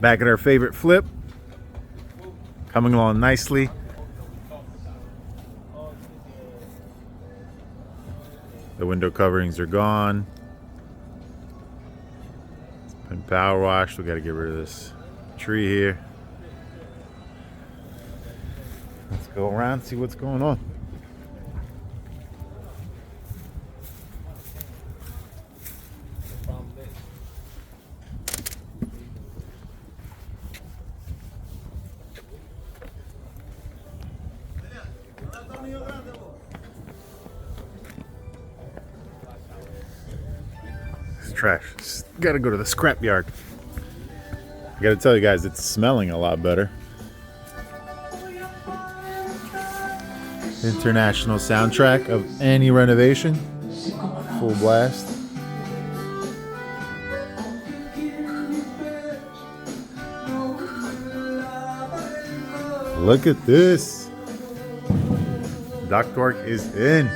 Back at our favorite flip. Coming along nicely. The window coverings are gone. It's been power washed. We got to get rid of this tree here. Let's go around and see what's going on. It's trash. Just gotta go to the scrap yard. I gotta tell you guys, it's smelling a lot better. International soundtrack of any renovation. Full blast. Look at this. Ductwork is in.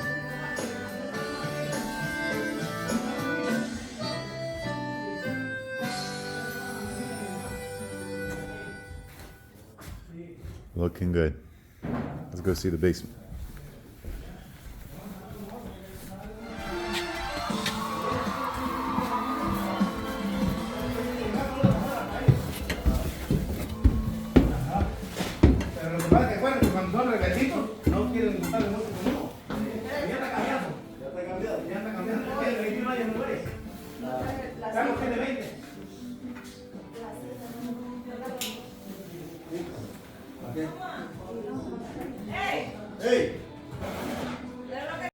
Looking good. Let's go see the basement.